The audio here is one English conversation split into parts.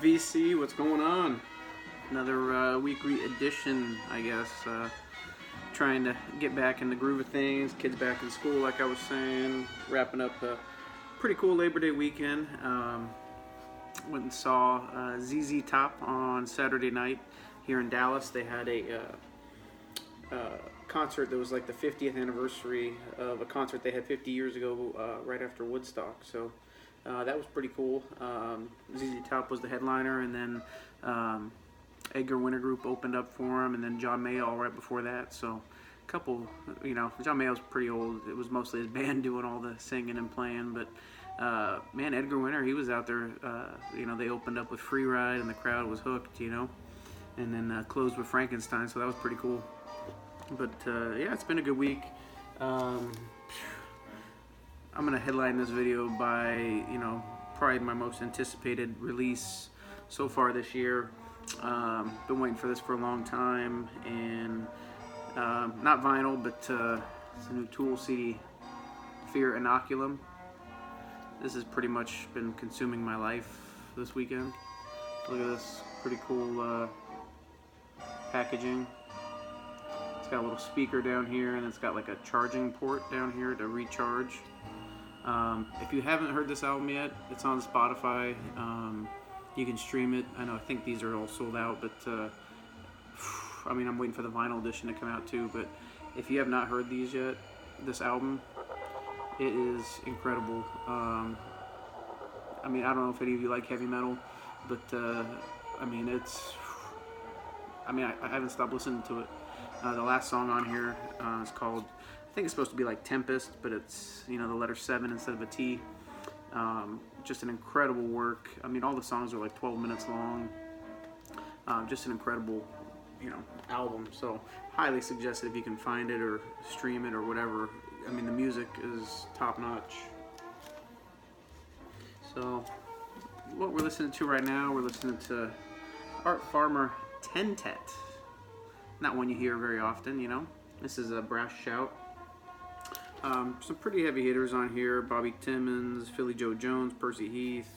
VC, what's going on? Another weekly edition, I guess. Trying to get back in the groove of things. Kids back in school, like I was saying. Wrapping up a pretty cool Labor Day weekend. Went and saw ZZ Top on Saturday night here in Dallas. They had a concert that was like the 50th anniversary of a concert they had 50 years ago, right after Woodstock. So that was pretty cool. ZZ Top was the headliner, and then Edgar Winter Group opened up for him, and then John Mayall right before that. So a couple, John Mayall's pretty old. It was mostly his band doing all the singing and playing, but man, Edgar Winter, he was out there. They opened up with Free Ride, and the crowd was hooked, and then closed with Frankenstein, so that was pretty cool. But yeah, it's been a good week. I'm gonna headline this video by, probably my most anticipated release so far this year. Been waiting for this for a long time, and not vinyl, but it's a new Tool CD, Fear Inoculum. This has pretty much been consuming my life this weekend. Look at this pretty cool packaging. It's got a little speaker down here, and it's got like a charging port down here to recharge. If you haven't heard this album yet, it's on Spotify. You can stream it. I think these are all sold out, but I'm waiting for the vinyl edition to come out too. But if you have not heard these yet, this album, it is incredible. I don't know if any of you like heavy metal, but I haven't stopped listening to it. The last song on here is called, I think it's supposed to be like Tempest, but it's, the letter 7 instead of a T. Just an incredible work. All the songs are like 12 minutes long. Just an incredible, album. So highly suggest it if you can find it or stream it or whatever. The music is top notch. So what we're listening to right now, we're listening to Art Farmer Tentet. Not one you hear very often, This is a Brass Shout. Some pretty heavy hitters on here: Bobby Timmons, Philly Joe Jones, Percy Heath,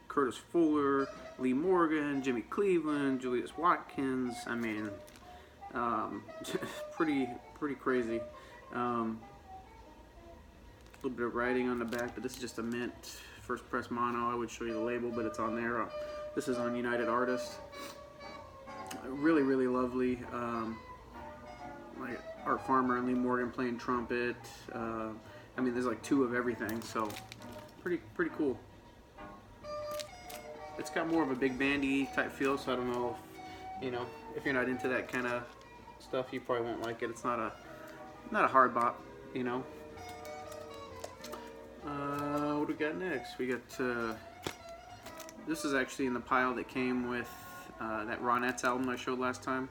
Curtis Fuller, Lee Morgan, Jimmy Cleveland, Julius Watkins. Pretty crazy. A little bit of writing on the back, but this is just a mint first press mono. I would show you the label, but it's on there. This is on United Artists. Really, really lovely. Like Art Farmer and Lee Morgan playing trumpet. There's like two of everything, so pretty cool. It's got more of a big bandy type feel, so I don't know if, if you're not into that kind of stuff, you probably won't like it. It's not a hard bop, What do we got next? We got, this is actually in the pile that came with that Ronettes album I showed last time.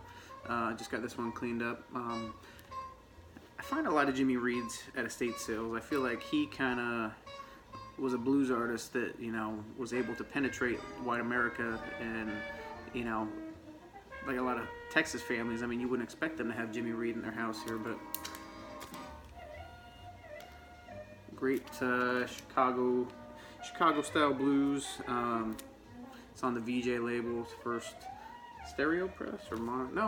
Just got this one cleaned up. I find a lot of Jimmy Reed's at estate sales. I feel like he kind of was a blues artist that, was able to penetrate white America, and, like a lot of Texas families, you wouldn't expect them to have Jimmy Reed in their house here, but great Chicago style blues. It's on the VJ label. It's first stereo press or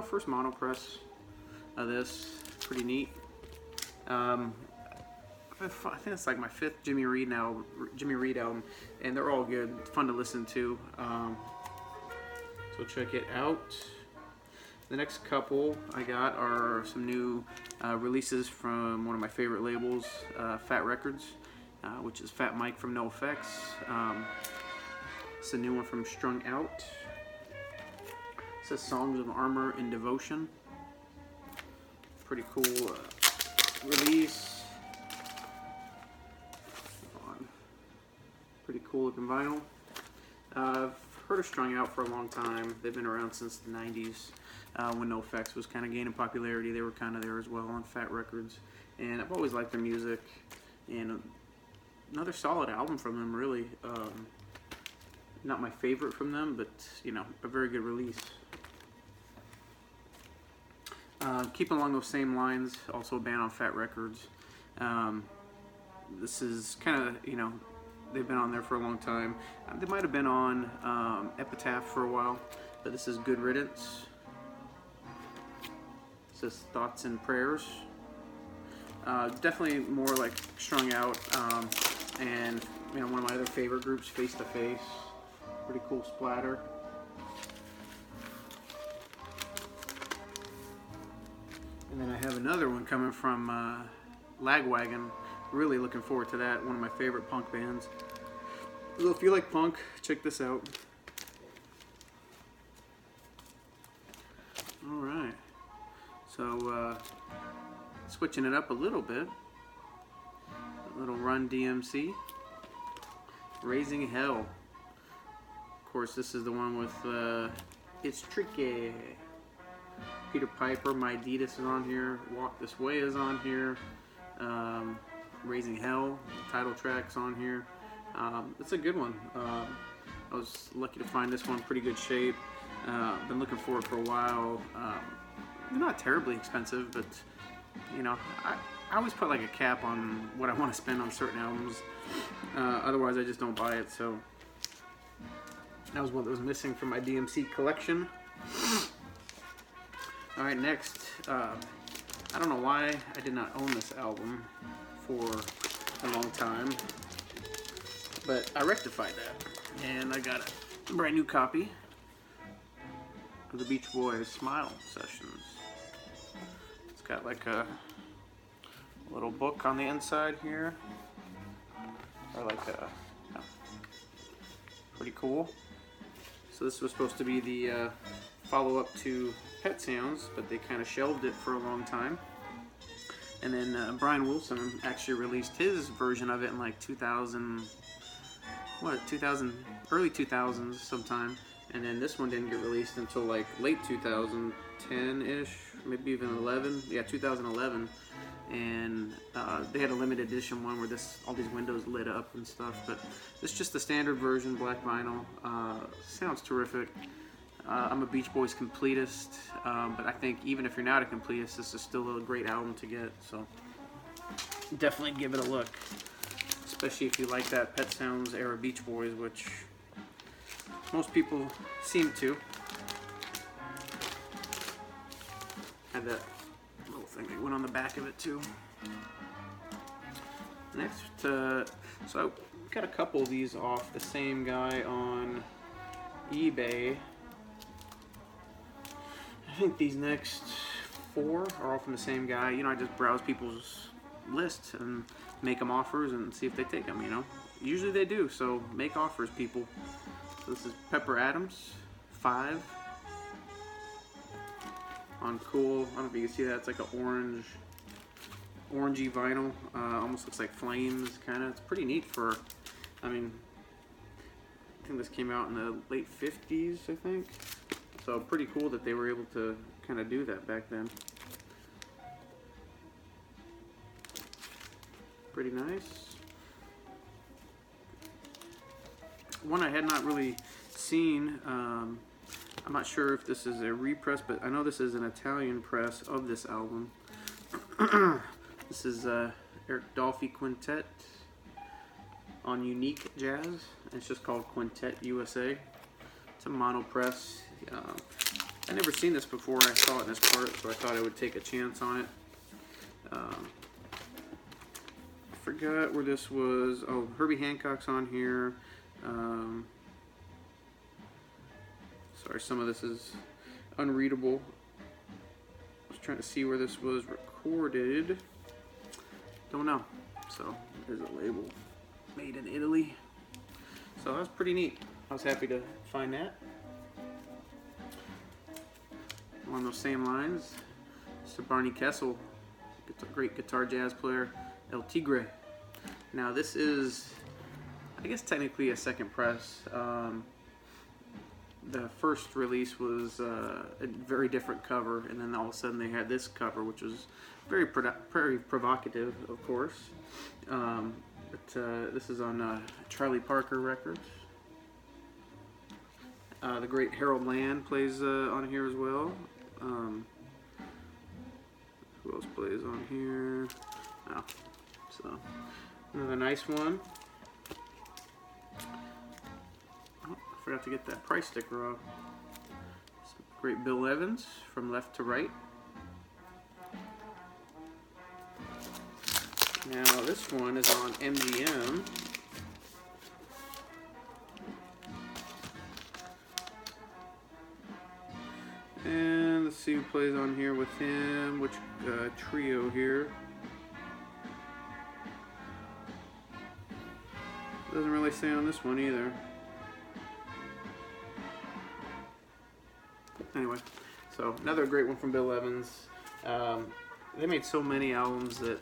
first mono press of this. Pretty neat. I think it's like my 5th Jimmy Reed album, and they're all good. It's fun to listen to. So check it out. The next couple I got are some new releases from one of my favorite labels, Fat Records, which is Fat Mike from NoFX. It's a new one from Strung Out. It says Songs of Armor and Devotion. Pretty cool release. Pretty cool looking vinyl. I've heard of Strung Out for a long time. They've been around since the 90s. When NoFX was kind of gaining popularity, they were kind of there as well on Fat Records. And I've always liked their music. And another solid album from them, really. Not my favorite from them, but, a very good release. Keeping along those same lines, also a band on Fat Records. This is kind of, they've been on there for a long time. They might have been on Epitaph for a while, but this is Good Riddance. It says Thoughts and Prayers. Definitely more like strung out, and you know, one of my other favorite groups, Face to Face. Pretty cool splatter. And then I have another one coming from Lagwagon. Really looking forward to that. One of my favorite punk bands. So if you like punk, check this out. All right. So switching it up a little bit. A little Run DMC. Raising Hell. Of course, this is the one with It's Tricky. Peter Piper, My Adidas is on here. Walk This Way is on here. Raising Hell, title track's on here. It's a good one. I was lucky to find this one in pretty good shape. Been looking for it for a while. They're not terribly expensive, but you know, I always put like a cap on what I want to spend on certain albums. Otherwise, I just don't buy it. So that was what was missing from my DMC collection. All right, next. I don't know why I did not own this album for a long time, but I rectified that, and I got a brand new copy of the Beach Boys Smile Sessions. It's got like a little book on the inside here, or like a, pretty cool. So this was supposed to be the follow-up to Pet Sounds, but they kind of shelved it for a long time. And then Brian Wilson actually released his version of it in like 2000, early 2000s sometime. And then this one didn't get released until like late 2010-ish, maybe even 11. Yeah, 2011. And they had a limited edition one where all these windows lit up and stuff. But it's just the standard version, black vinyl. Sounds terrific. I'm a Beach Boys completist, but I think even if you're not a completist, this is still a great album to get. So definitely give it a look, especially if you like that Pet Sounds era Beach Boys, which most people seem to. Had that little thing that went on the back of it too. Next, so I got a couple of these off the same guy on eBay. I think these next 4 are all from the same guy. You know, I just browse people's lists and make them offers and see if they take them, you know. Usually they do, so make offers, people. So this is Pepper Adams, 5. On cool, I don't know if you can see that, it's like an orangey vinyl. Almost looks like flames, kind of. It's pretty neat for, I mean, I think this came out in the late 50s, I think. So pretty cool that they were able to kind of do that back then. Pretty nice. One I had not really seen. I'm not sure if this is a repress, but I know this is an Italian press of this album. This is Eric Dolphy Quintet on Unique Jazz. It's just called Quintet USA. It's a mono press. I never seen this before. I saw it in this part, so I thought I would take a chance on it. I forgot where this was. Oh, Herbie Hancock's on here. Sorry, some of this is unreadable. I was trying to see where this was recorded. Don't know. So there's a label, made in Italy. So that's pretty neat. I was happy to find that. On those same lines, Mr. Barney Kessel, great guitar jazz player, El Tigre. Now this is, I guess technically a second press. The first release was a very different cover, and then all of a sudden they had this cover, which was very provocative, of course. But this is on Charlie Parker Records. The great Harold Land plays on here as well. Who else plays on here? Oh, so another nice one. forgot to get that price sticker off. Great Bill Evans, From Left to Right. Now this one is on MGM. And let's see who plays on here with him, which trio here. Doesn't really say on this one either. Anyway, so another great one from Bill Evans. They made so many albums that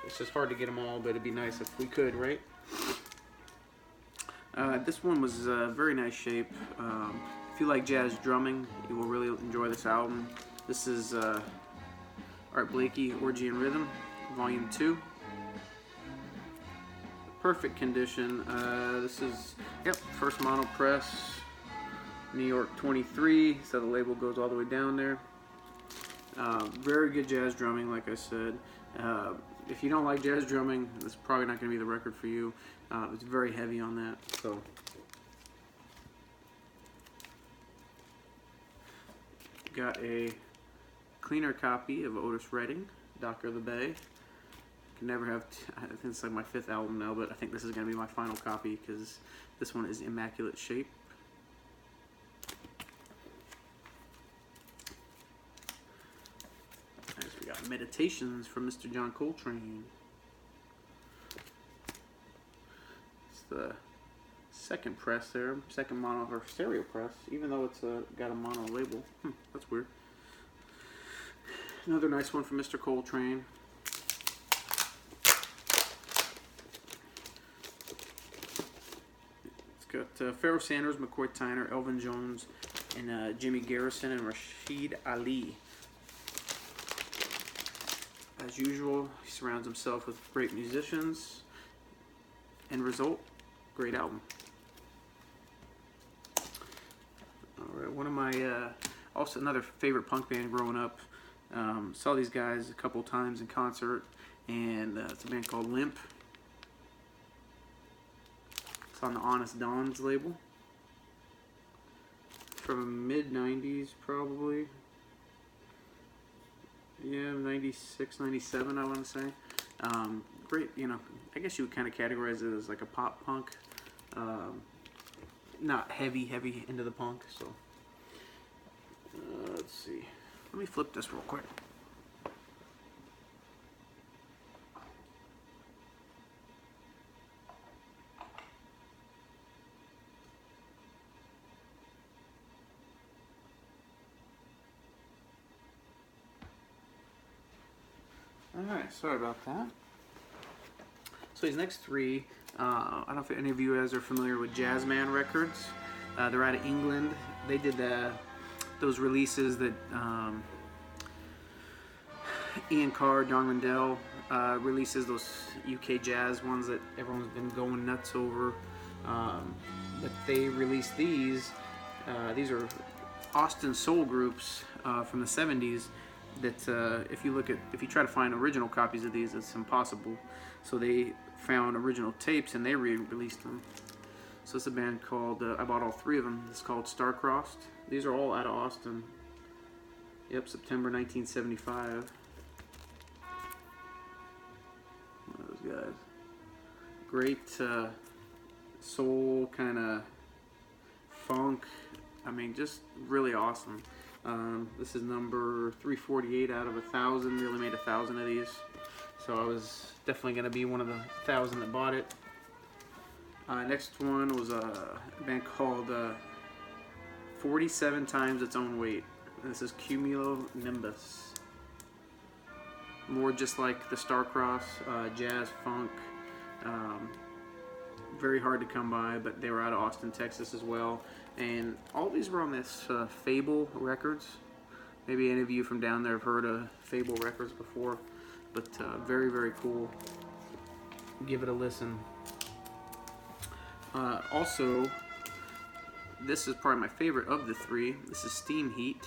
it's just hard to get them all, but it'd be nice if we could, right? This one was very nice shape. If you like jazz drumming, you will really enjoy this album. This is Art Blakey, Orgy and Rhythm, Volume 2. Perfect condition. This is, yep, first mono press, New York 23, so the label goes all the way down there. Very good jazz drumming, like I said. If you don't like jazz drumming, this is probably not going to be the record for you. It's very heavy on that. So, got a cleaner copy of Otis Redding, Doctor of the Bay. Can never have. I think it's like my 5th album now, but I think this is going to be my final copy because this one is immaculate shape. Next, we got Meditations from Mr. John Coltrane. It's the second press there, second mono or stereo press, even though it's got a mono label. That's weird. Another nice one from Mr. Coltrane. It's got Pharoah Sanders, McCoy Tyner, Elvin Jones, and Jimmy Garrison and Rashid Ali. As usual, he surrounds himself with great musicians. End result, great album. Alright, one of my, also another favorite punk band growing up. Saw these guys a couple times in concert, and it's a band called Limp. It's on the Honest Dons label. From mid-90s, probably. Yeah, 96, 97, I want to say. Great, you know, I guess you would kind of categorize it as like a pop punk. Not heavy into the punk, so. Let's see. Let me flip this real quick. Alright, sorry about that. So these next three, I don't know if any of you guys are familiar with Jazzman Records. They're out of England. They did those releases that Ian Carr, Don Rendell releases, those UK jazz ones that everyone's been going nuts over. But they released these. These are Austin soul groups from the 70s. That if you try to find original copies of these, it's impossible. So they found original tapes and they re-released them. So it's a band called, I bought all 3 of them. It's called Star-Crossed. These are all out of Austin. Yep, September 1975. Those guys. Great soul, kind of funk. I mean, just really awesome. This is number 348 out of 1,000. Really made 1,000 of these, so I was definitely going to be one of the 1,000 that bought it. Next one was a band called 47 Times Its Own Weight. This is Cumulonimbus. More just like the Star-Crossed, jazz, funk. Very hard to come by, but they were out of Austin, Texas as well. And all these were on this Fable Records. Maybe any of you from down there have heard of Fable Records before, but very, very cool. Give it a listen. Also, this is probably my favorite of the 3. This is Steam Heat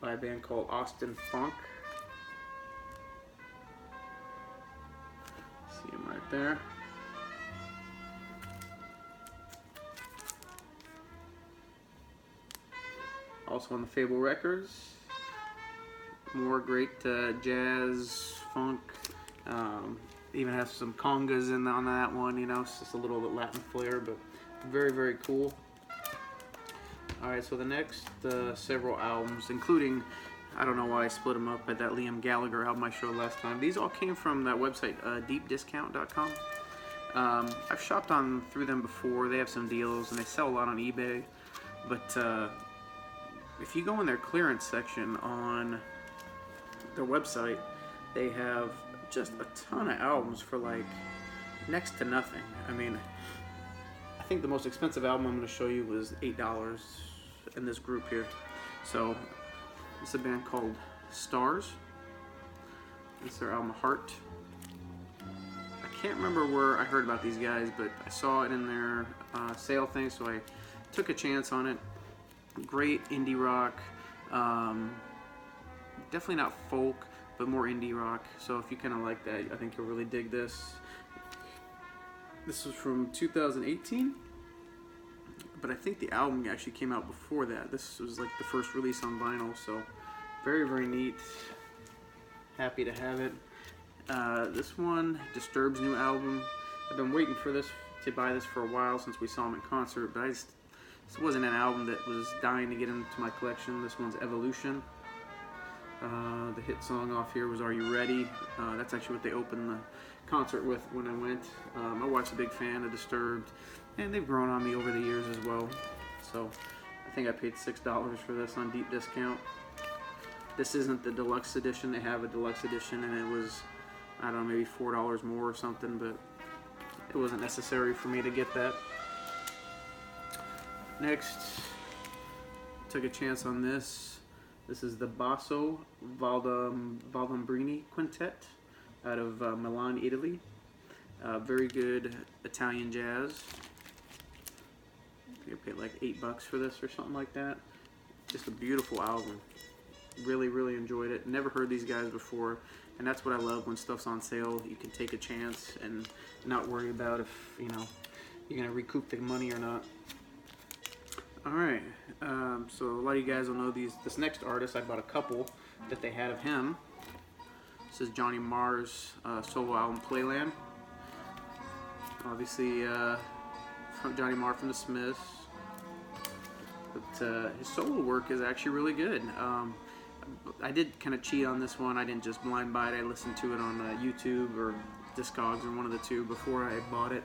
by a band called Austin Funk. See him right there. also on the Fable Records. More great jazz, funk. Even has some congas on that one, you know, it's just a little bit Latin flair, but very, very cool. Alright, so the next several albums, including, I don't know why I split them up, but that Liam Gallagher album I showed last time, these all came from that website, deepdiscount.com. I've shopped through them before. They have some deals, and they sell a lot on eBay, but if you go in their clearance section on their website, they have just a ton of albums for like next to nothing. I mean, I think the most expensive album I'm going to show you was $8 in this group here. So it's a band called Stars. It's their album Heart. I can't remember where I heard about these guys, but I saw it in their sale thing, so I took a chance on it. Great indie rock. Definitely not folk, but more indie rock. So if you kind of like that, I think you'll really dig this. This was from 2018, but I think the album actually came out before that. This was like the first release on vinyl, so very, very neat. Happy to have it. This one, Disturbed's new album. I've been waiting for this to buy this for a while since we saw them in concert, but this wasn't an album that was dying to get into my collection. This one's Evolution. The hit song off here was Are You Ready? That's actually what they opened the concert with when I went. My wife's a big fan of Disturbed, and they've grown on me over the years as well. So I think I paid $6 for this on deep discount. This isn't the deluxe edition. They have a deluxe edition, and it was, I don't know, maybe $4 more or something, but it wasn't necessary for me to get that. Next, took a chance on this. This is the Basso Valdambrini Quintet out of Milan, Italy. Very good Italian jazz. I paid like $8 for this or something like that. Just a beautiful album. Really, really enjoyed it. Never heard these guys before, and that's what I love when stuff's on sale. You can take a chance and not worry about if, you know, you're gonna recoup the money or not. Alright, so a lot of you guys will know this next artist. I bought a couple that they had of him. This is Johnny Marr's solo album, Playland. Obviously, from Johnny Marr from the Smiths. But his solo work is actually really good. I did kind of cheat on this one. I didn't just blind buy it. I listened to it on YouTube or Discogs or one of the two before I bought it.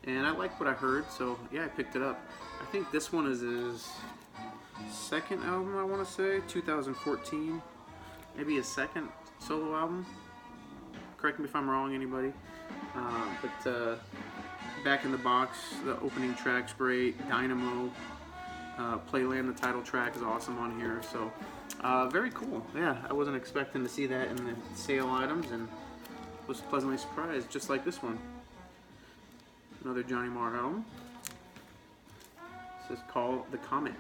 And I liked what I heard, so yeah, I picked it up. I think this one is his second album, I want to say, 2014. Maybe his second solo album. Correct me if I'm wrong, anybody. But Back in the Box, the opening track's great. Dynamo, Playland, the title track, is awesome on here. So very cool. Yeah, I wasn't expecting to see that in the sale items, and was pleasantly surprised, just like this one. Another Johnny Marr album. This is called The Comet.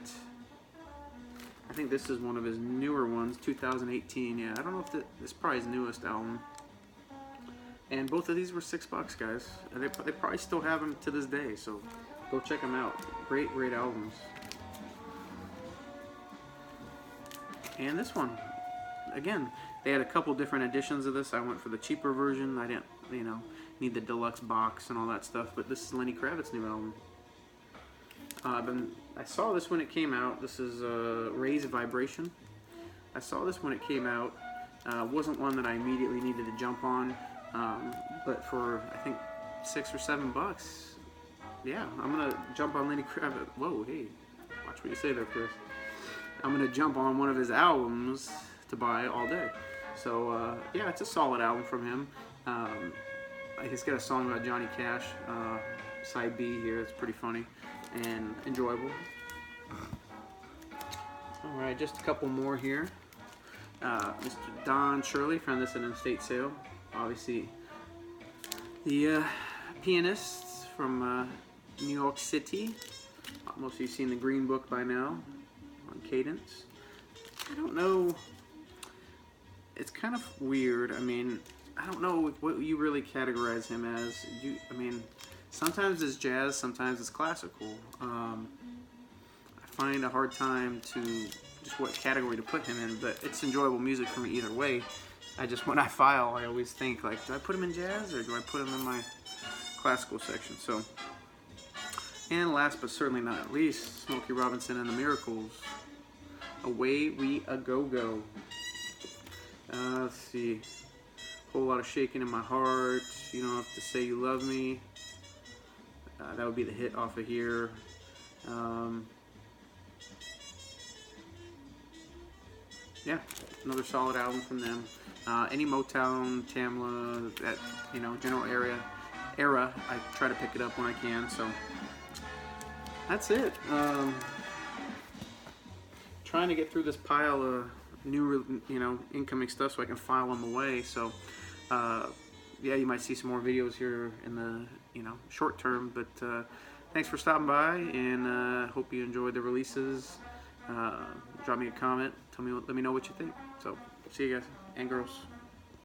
I think this is one of his newer ones, 2018. Yeah, I don't know if this is probably his newest album. And both of these were $6, guys. And they probably still have them to this day, so go check them out. Great, great albums. And this one, again, they had a couple different editions of this. I went for the cheaper version. I didn't, you know, need the deluxe box and all that stuff, but this is Lenny Kravitz's new album. I saw this when it came out. This is Raise Vibration. I saw this when it came out. Wasn't one that I immediately needed to jump on, but for I think $6 or $7, yeah, I'm gonna jump on Lenny Kravitz. Whoa, hey, watch what you say there, Chris. I'm gonna jump on one of his albums to buy all day. So yeah, it's a solid album from him. He's got a song about Johnny Cash, side B here. It's pretty funny and enjoyable. All right, just a couple more here. Mr. Don Shirley, found this at an estate sale. Obviously, the pianist from New York City. Most of you have seen the Green Book by now on Cadence. I don't know. It's kind of weird. I mean, I don't know what you really categorize him as. I mean, sometimes it's jazz, sometimes it's classical. I find a hard time to just what category to put him in, but it's enjoyable music for me either way. I just, when I file, I always think like, do I put him in jazz or do I put him in my classical section? So, and last but certainly not least, Smokey Robinson and the Miracles. Away We A Go Go. Let's see. Whole lot of shaking in my heart. You don't have to say you love me. That would be the hit off of here. Yeah, another solid album from them. Any Motown, Tamla, that general era, I try to pick it up when I can. So that's it. Trying to get through this pile of new, incoming stuff so I can file them away. So yeah, you might see some more videos here in the short term. But thanks for stopping by, and hope you enjoyed the releases. Drop me a comment. Let me know what you think. So see you guys and girls.